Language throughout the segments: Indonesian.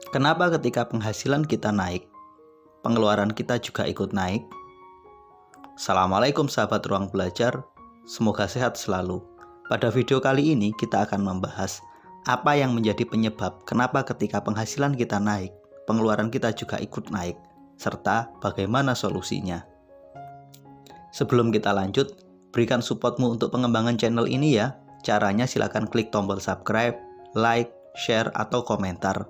Kenapa ketika penghasilan kita naik, pengeluaran kita juga ikut naik? Assalamualaikum sahabat ruang belajar, semoga sehat selalu. Pada video kali ini kita akan membahas apa yang menjadi penyebab kenapa ketika penghasilan kita naik, pengeluaran kita juga ikut naik, serta bagaimana solusinya. Sebelum kita lanjut, berikan supportmu untuk pengembangan channel ini ya. Caranya silakan klik tombol subscribe, like, share, atau komentar.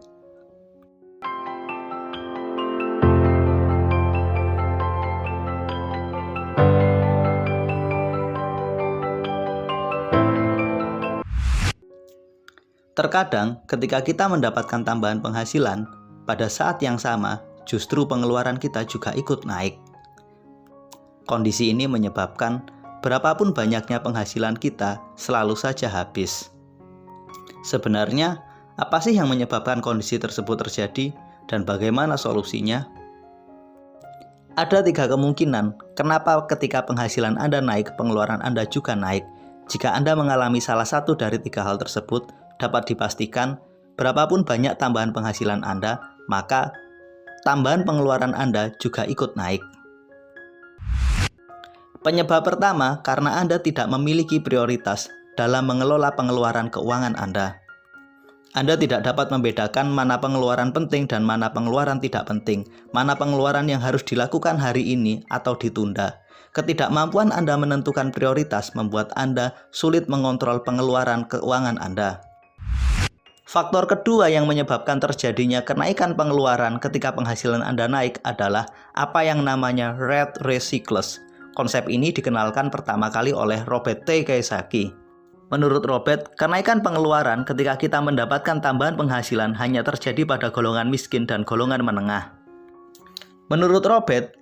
Terkadang ketika kita mendapatkan tambahan penghasilan, pada saat yang sama justru pengeluaran kita juga ikut naik. Kondisi ini menyebabkan berapapun banyaknya penghasilan kita selalu saja habis. Sebenarnya, apa sih yang menyebabkan kondisi tersebut terjadi dan bagaimana solusinya? Ada 3 kemungkinan kenapa ketika penghasilan Anda naik, pengeluaran Anda juga naik. Jika Anda mengalami salah satu dari 3 hal tersebut, dapat dipastikan berapapun banyak tambahan penghasilan Anda, maka tambahan pengeluaran Anda juga ikut naik. Penyebab pertama, karena Anda tidak memiliki prioritas dalam mengelola pengeluaran keuangan Anda. Anda tidak dapat membedakan mana pengeluaran penting dan mana pengeluaran tidak penting, mana pengeluaran yang harus dilakukan hari ini atau ditunda. Ketidakmampuan Anda menentukan prioritas membuat Anda sulit mengontrol pengeluaran keuangan Anda. Faktor kedua yang menyebabkan terjadinya kenaikan pengeluaran ketika penghasilan Anda naik adalah apa yang namanya rat race cycles. Konsep ini dikenalkan pertama kali oleh Robert T. Kiyosaki. Menurut Robert, kenaikan pengeluaran ketika kita mendapatkan tambahan penghasilan hanya terjadi pada golongan miskin dan golongan menengah. Menurut Robert,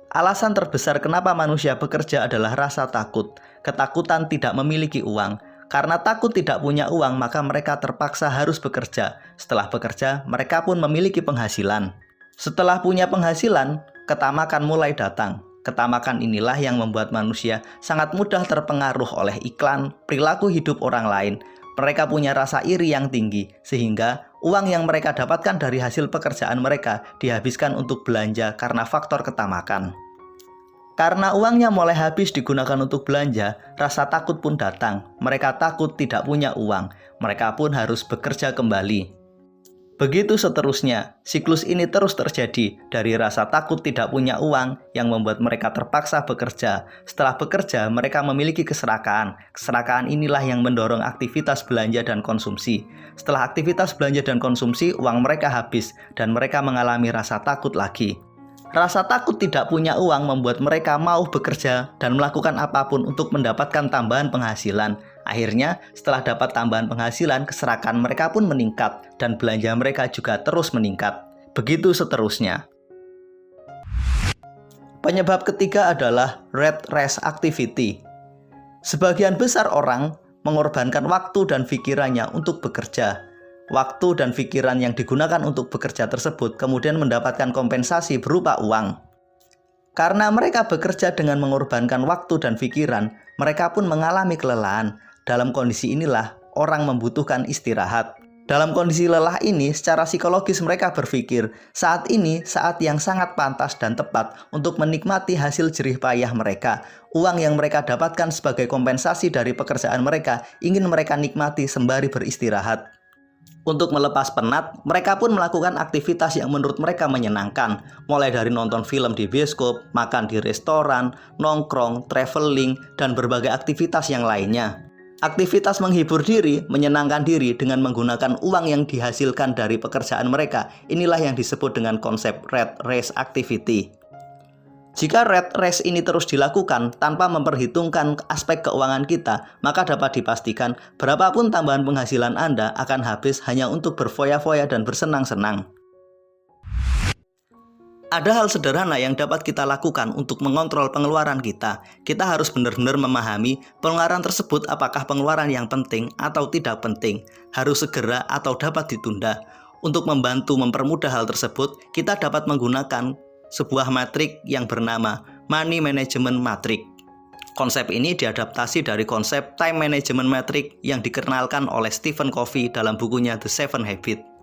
alasan terbesar kenapa manusia bekerja adalah rasa takut, ketakutan tidak memiliki uang. Karena takut tidak punya uang, maka mereka terpaksa harus bekerja. Setelah bekerja, mereka pun memiliki penghasilan. Setelah punya penghasilan, ketamakan mulai datang. Ketamakan inilah yang membuat manusia sangat mudah terpengaruh oleh iklan, perilaku hidup orang lain. Mereka punya rasa iri yang tinggi, sehingga uang yang mereka dapatkan dari hasil pekerjaan mereka dihabiskan untuk belanja karena faktor ketamakan. Karena uangnya mulai habis digunakan untuk belanja, rasa takut pun datang. Mereka takut tidak punya uang, mereka pun harus bekerja kembali. Begitu seterusnya, siklus ini terus terjadi dari rasa takut tidak punya uang yang membuat mereka terpaksa bekerja. Setelah bekerja, mereka memiliki keserakaan. Keserakaan inilah yang mendorong aktivitas belanja dan konsumsi. Setelah aktivitas belanja dan konsumsi, uang mereka habis dan mereka mengalami rasa takut lagi. Rasa takut tidak punya uang membuat mereka mau bekerja dan melakukan apapun untuk mendapatkan tambahan penghasilan. Akhirnya, setelah dapat tambahan penghasilan, keserakan mereka pun meningkat dan belanja mereka juga terus meningkat. Begitu seterusnya. Penyebab ketiga adalah rat race activity. Sebagian besar orang mengorbankan waktu dan pikirannya untuk bekerja. Waktu dan pikiran yang digunakan untuk bekerja tersebut kemudian mendapatkan kompensasi berupa uang. Karena mereka bekerja dengan mengorbankan waktu dan pikiran, mereka pun mengalami kelelahan. Dalam kondisi inilah orang membutuhkan istirahat. Dalam kondisi lelah ini, secara psikologis mereka berpikir, saat ini saat yang sangat pantas dan tepat untuk menikmati hasil jerih payah mereka. Uang yang mereka dapatkan sebagai kompensasi dari pekerjaan mereka ingin mereka nikmati sembari beristirahat. Untuk melepas penat, mereka pun melakukan aktivitas yang menurut mereka menyenangkan, mulai dari nonton film di bioskop, makan di restoran, nongkrong, traveling, dan berbagai aktivitas yang lainnya. Aktivitas menghibur diri, menyenangkan diri dengan menggunakan uang yang dihasilkan dari pekerjaan mereka, inilah yang disebut dengan konsep rat race activity. Jika rat race ini terus dilakukan tanpa memperhitungkan aspek keuangan kita, maka dapat dipastikan berapapun tambahan penghasilan Anda akan habis hanya untuk berfoya-foya dan bersenang-senang. Ada hal sederhana yang dapat kita lakukan untuk mengontrol pengeluaran kita. Kita harus benar-benar memahami pengeluaran tersebut apakah pengeluaran yang penting atau tidak penting, harus segera atau dapat ditunda. Untuk membantu mempermudah hal tersebut, kita dapat menggunakan sebuah matrik yang bernama Money Management Matrix. Konsep ini diadaptasi dari konsep Time Management Matrix yang dikenalkan oleh Stephen Covey dalam bukunya The 7 Habits.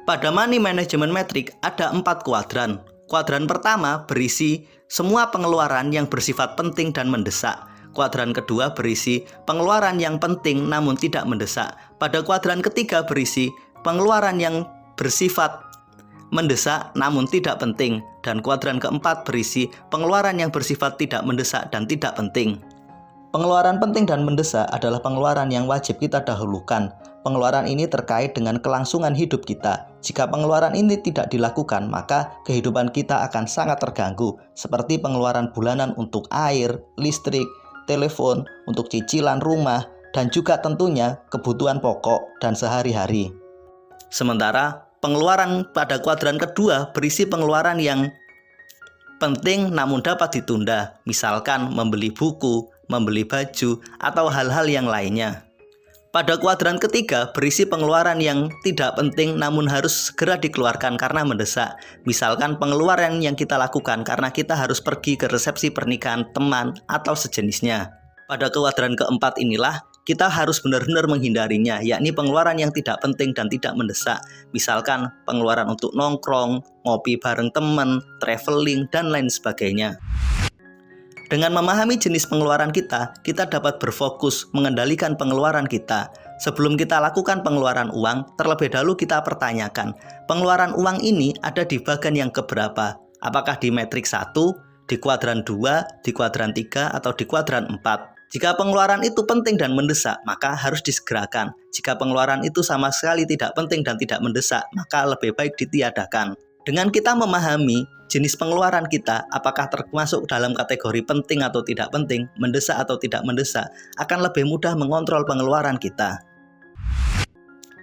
Pada money management metric ada 4 kuadran. Kuadran pertama berisi semua pengeluaran yang bersifat penting dan mendesak. Kuadran kedua berisi pengeluaran yang penting namun tidak mendesak. Pada kuadran ketiga berisi pengeluaran yang bersifat mendesak namun tidak penting. Dan kuadran keempat berisi pengeluaran yang bersifat tidak mendesak dan tidak penting. Pengeluaran penting dan mendesak adalah pengeluaran yang wajib kita dahulukan. Pengeluaran ini terkait dengan kelangsungan hidup kita. Jika pengeluaran ini tidak dilakukan, maka kehidupan kita akan sangat terganggu, seperti pengeluaran bulanan untuk air, listrik, telepon, untuk cicilan rumah, dan juga tentunya kebutuhan pokok dan sehari-hari. Sementara pengeluaran pada kuadran kedua berisi pengeluaran yang penting namun dapat ditunda, misalkan membeli buku, membeli baju, atau hal-hal yang lainnya. Pada kuadran ketiga berisi pengeluaran yang tidak penting namun harus segera dikeluarkan karena mendesak, misalkan pengeluaran yang kita lakukan karena kita harus pergi ke resepsi pernikahan teman atau sejenisnya. Pada kuadran keempat inilah kita harus benar-benar menghindarinya, yakni pengeluaran yang tidak penting dan tidak mendesak, misalkan pengeluaran untuk nongkrong, ngopi bareng teman, traveling, dan lain sebagainya. Dengan memahami jenis pengeluaran kita dapat berfokus mengendalikan pengeluaran kita. Sebelum kita lakukan pengeluaran uang, terlebih dahulu kita pertanyakan, pengeluaran uang ini ada di bagian yang keberapa? Apakah di metrik 1, di kuadran 2, di kuadran 3, atau di kuadran 4? Jika pengeluaran itu penting dan mendesak, maka harus disegerakan. Jika pengeluaran itu sama sekali tidak penting dan tidak mendesak, maka lebih baik ditiadakan. Dengan kita memahami jenis pengeluaran kita, apakah termasuk dalam kategori penting atau tidak penting, mendesak atau tidak mendesak, akan lebih mudah mengontrol pengeluaran kita.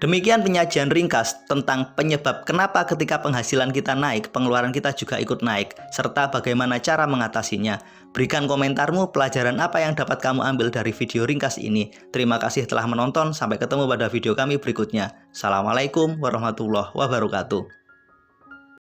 Demikian penyajian ringkas tentang penyebab kenapa ketika penghasilan kita naik, pengeluaran kita juga ikut naik, serta bagaimana cara mengatasinya. Berikan komentarmu, pelajaran apa yang dapat kamu ambil dari video ringkas ini. Terima kasih telah menonton, sampai ketemu pada video kami berikutnya. Assalamualaikum warahmatullahi wabarakatuh.